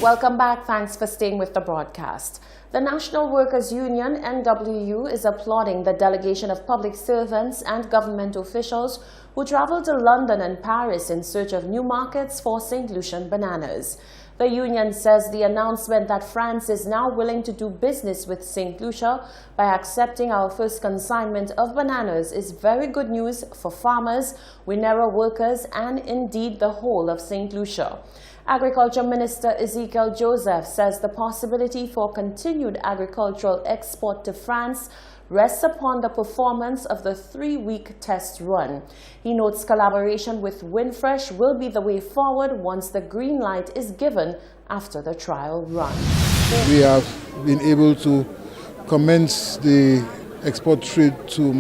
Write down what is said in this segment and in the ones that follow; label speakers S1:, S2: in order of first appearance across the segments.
S1: Welcome back. Thanks for staying with the broadcast. The National Workers' Union, NWU, is applauding the delegation of public servants and government officials who traveled to London and Paris in search of new markets for St. Lucian bananas. The union says the announcement that France is now willing to do business with St. Lucia by accepting our first consignment of bananas is very good news for farmers, Winera workers, and indeed the whole of St. Lucia. Agriculture Minister Ezekiel Joseph says the possibility for continued agricultural export to France rests upon the performance of the 3-week test run. He notes collaboration with Windfresh will be the way forward once the green light is given after the trial run.
S2: We have been able to commence the export trade to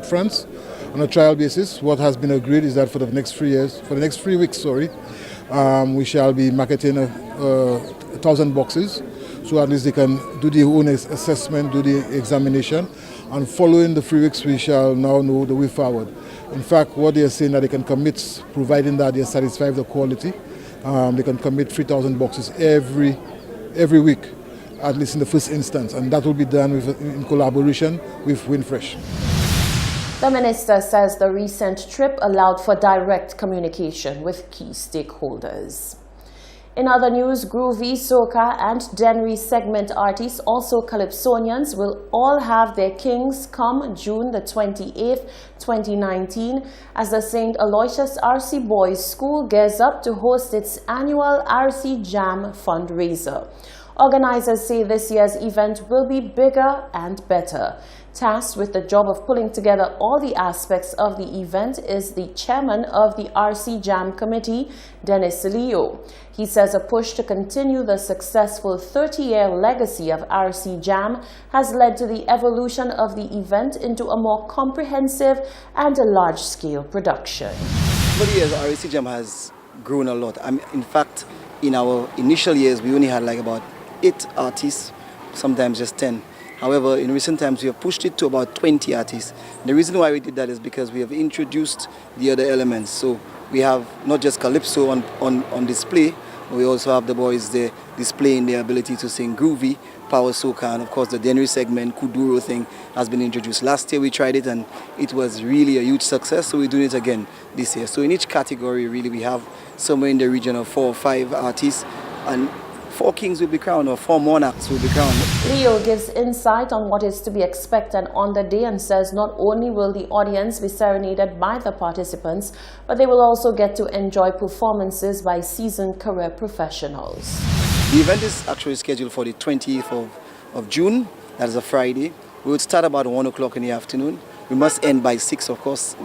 S2: France on a trial basis. What has been agreed is that for the next 3 weeks, we shall be marketing 1,000 boxes, so at least they can do their own assessment, do the examination, and following the 3 weeks we shall now know the way forward. In fact, what they are saying that they can commit, providing that they are satisfied with the quality, they can commit 3,000 boxes every week, at least in the first instance, and that will be done in collaboration with Windfresh.
S1: The minister says the recent trip allowed for direct communication with key stakeholders. In other news, groovy, soca and Dennery segment artists, also Calypsonians, will all have their kings come June the 28th, 2019, as the St. Aloysius RC Boys School gears up to host its annual RC Jam fundraiser. Organizers say this year's event will be bigger and better. Tasked with the job of pulling together all the aspects of the event is the chairman of the RC Jam Committee, Dennis Leo. He says a push to continue the successful 30-year legacy of RC Jam has led to the evolution of the event into a more comprehensive and a large-scale production.
S3: Over the years, RC Jam has grown a lot. In fact, in our initial years, we only had like about 8 artists, sometimes just 10. However, in recent times, we have pushed it to about 20 artists. The reason why we did that is because we have introduced the other elements. So we have not just Calypso on display, but we also have the boys there displaying their ability to sing groovy, power soca, and of course the Dennery segment, Kuduro thing has been introduced. Last year we tried it and it was really a huge success, so we're doing it again this year. So in each category, really, we have somewhere in the region of 4 or 5 artists, and 4 kings will be crowned, or 4 monarchs will be crowned.
S1: Leo gives insight on what is to be expected on the day and says not only will the audience be serenaded by the participants, but they will also get to enjoy performances by seasoned career professionals.
S3: The event is actually scheduled for the 20th of June, that is a Friday. We would start about 1 o'clock in the afternoon. We must end by 6, of course,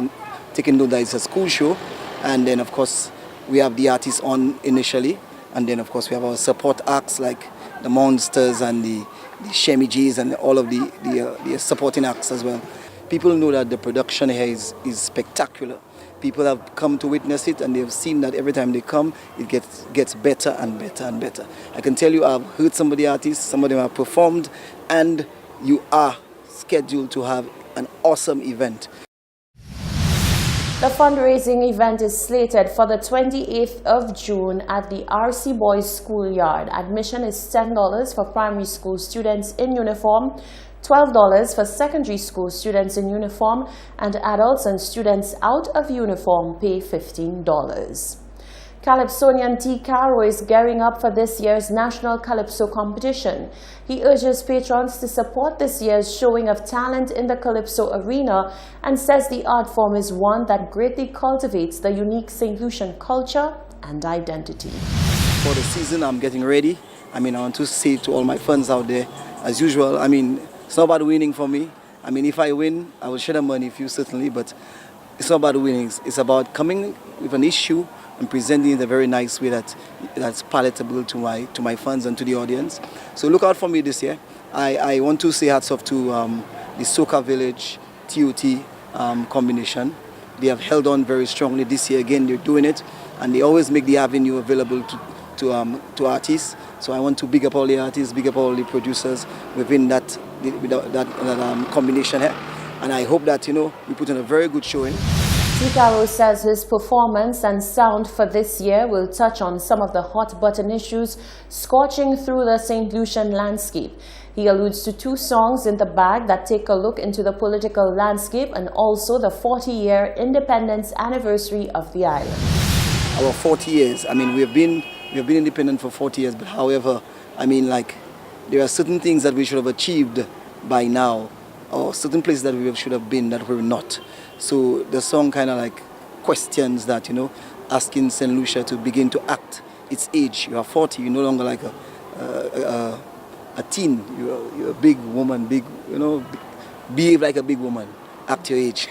S3: taking note that it's a school show. And then, of course, we have the artists on initially. And then, of course, we have our support acts like the Monsters and the Shemijis and all of the supporting acts as well. People know that the production here is spectacular. People have come to witness it, and they've seen that every time they come, it gets better and better and better. I can tell you, I've heard some of the artists, some of them have performed, and you are scheduled to have an awesome event.
S1: The fundraising event is slated for the 28th of June at the RC Boys Schoolyard. Admission is $10 for primary school students in uniform, $12 for secondary school students in uniform, and adults and students out of uniform pay $15. Calypsonian T. Caro is gearing up for this year's National Calypso competition. He urges patrons to support this year's showing of talent in the Calypso arena and says the art form is one that greatly cultivates the unique St. Lucian culture and identity.
S3: For the season, I'm getting ready. I want to say to all my fans out there, as usual, it's not about winning for me. If I win, I will share the money with you, certainly, but it's not about winning. It's about coming with an issue and presenting it in a very nice way that's palatable to my fans and to the audience. So look out for me this year. I want to say hats off to the Soca Village TOT combination. They have held on very strongly this year. Again, they're doing it, and they always make the avenue available to artists. So I want to big up all the artists, big up all the producers within that combination here. And I hope that we put in a very good showing.
S1: Tikaro says his performance and sound for this year will touch on some of the hot-button issues scorching through the St. Lucian landscape. He alludes to 2 songs in the bag that take a look into the political landscape and also the 40-year independence anniversary of the island.
S3: Our 40 years, I mean, we have been independent for 40 years, but however, I mean, like, there are certain things that we should have achieved by now, or certain places that we should have been that we're not. So the song kind of like questions that, you know, asking St. Lucia to begin to act its age. You are 40, you're no longer like a teen, you're a big woman, big, you know, behave like a big woman, act your age.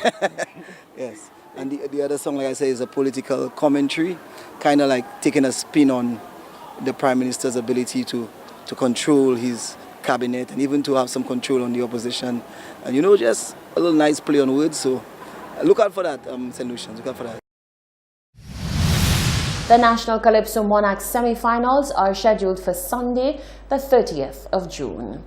S3: Yes. And the other song, like I say, is a political commentary, kind of like taking a spin on the Prime Minister's ability to control his cabinet and even to have some control on the opposition. And, you know, just a little nice play on words. So look out for that, St. Lucians, look out for that.
S1: The National Calypso Monarchs semi-finals are scheduled for Sunday, the 30th of June.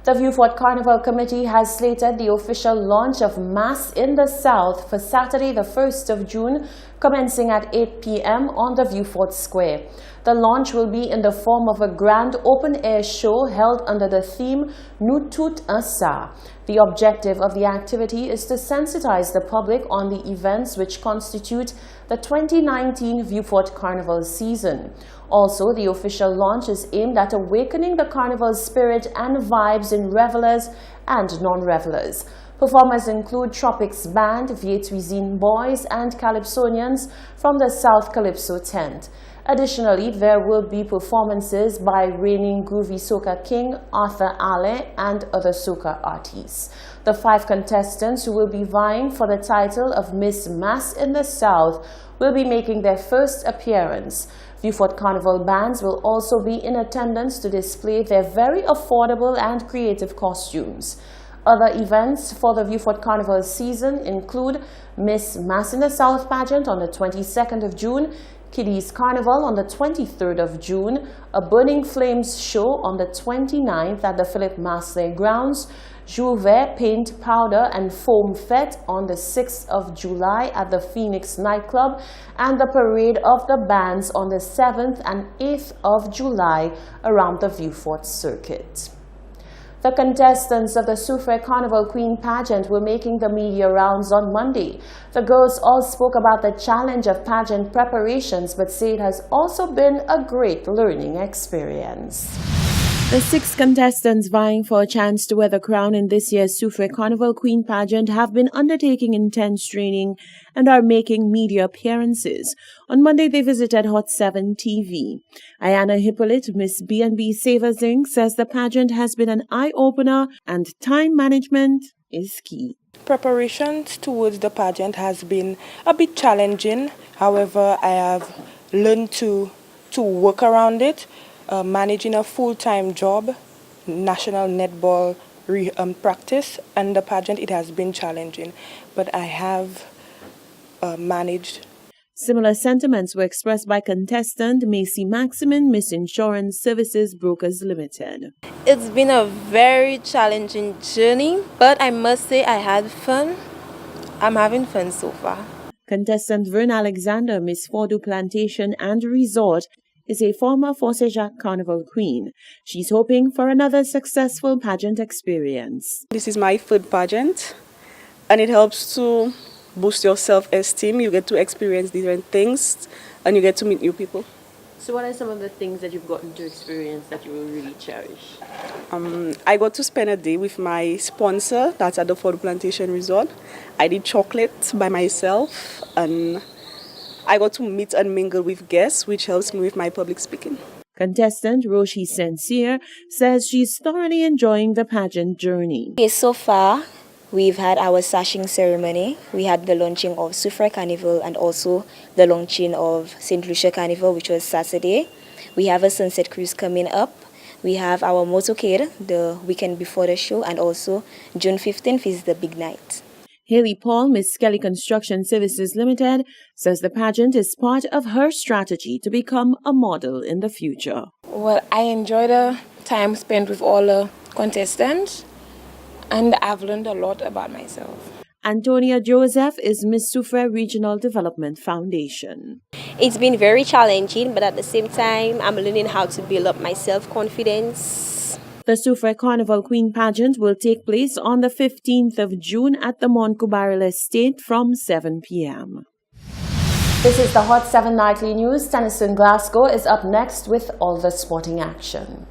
S1: The Vieux-Fort Carnival Committee has slated the official launch of Mass in the South for Saturday, the 1st of June, commencing at 8 p.m. on the Vieux-Fort Square. The launch will be in the form of a grand open-air show held under the theme Nous Tout Un Ça. The objective of the activity is to sensitize the public on the events which constitute the 2019 Vieux-Fort Carnival season. Also, the official launch is aimed at awakening the carnival spirit and vibes in revelers and non-revelers. Performers include Tropics Band, Vietcuisine Boys and Calypsonians from the South Calypso tent. Additionally, there will be performances by reigning Groovy Soca King Arthur Ale and other soca artists. The 5 contestants who will be vying for the title of Miss Mass in the South will be making their first appearance. Vieux-Fort Carnival bands will also be in attendance to display their very affordable and creative costumes. Other events for the Vieux-Fort Carnival season include Miss Mass in the South pageant on the 22nd of June, Kiddies Carnival on the 23rd of June, a Burning Flames show on the 29th at the Philip Masley grounds, Jouvet Paint, Powder and Foam Fete on the 6th of July at the Phoenix nightclub, and the Parade of the Bands on the 7th and 8th of July around the Vieux-Fort circuit. The contestants of the Soufrière Carnival Queen pageant were making the media rounds on Monday. The girls all spoke about the challenge of pageant preparations, but say it has also been a great learning experience. The 6 contestants vying for a chance to wear the crown in this year's Soufrière Carnival Queen pageant have been undertaking intense training and are making media appearances. On Monday, they visited Hot 7 TV. Ayana Hippolyte, Miss B&B Savers Inc., says the pageant has been an eye-opener and time management is key.
S4: Preparations towards the pageant has been a bit challenging. However, I have learned to work around it. Managing a full-time job, national netball practice, and the pageant, it has been challenging, but I have managed.
S1: Similar sentiments were expressed by contestant Macy Maximin, Miss Insurance Services Brokers Limited.
S5: It's been a very challenging journey, but I must say I had fun. I'm having fun so far.
S1: Contestant Vern Alexander, Miss Fordu Plantation and Resort, is a former Force-Jacques Carnival Queen. She's hoping for another successful pageant experience.
S6: This is my 3rd pageant, and it helps to boost your self-esteem. You get to experience different things, and you get to meet new people.
S1: So what are some of the things that you've gotten to experience that you will really cherish?
S6: I got to spend a day with my sponsor, that's at the Ford Plantation Resort. I did chocolate by myself, and I got to meet and mingle with guests, which helps me with my public speaking.
S1: Contestant Roshi Sincere says she's thoroughly enjoying the pageant journey.
S7: Okay, so far, we've had our sashing ceremony. We had the launching of Soufrière Carnival and also the launching of St. Lucia Carnival, which was Saturday. We have a sunset cruise coming up. We have our motorcade the weekend before the show, and also June 15th is the big night.
S1: Haley Paul, Miss Kelly Construction Services Limited, says the pageant is part of her strategy to become a model in the future.
S8: Well, I enjoy the time spent with all the contestants, and I've learned a lot about myself.
S1: Antonia Joseph is Miss Soufrière Regional Development Foundation.
S9: It's been very challenging, but at the same time, I'm learning how to build up my self-confidence.
S1: The Soufrière Carnival Queen pageant will take place on the 15th of June at the Montcubaril Estate from 7 p.m. This is the Hot 7 Nightly News. Tennyson Glasgow is up next with all the sporting action.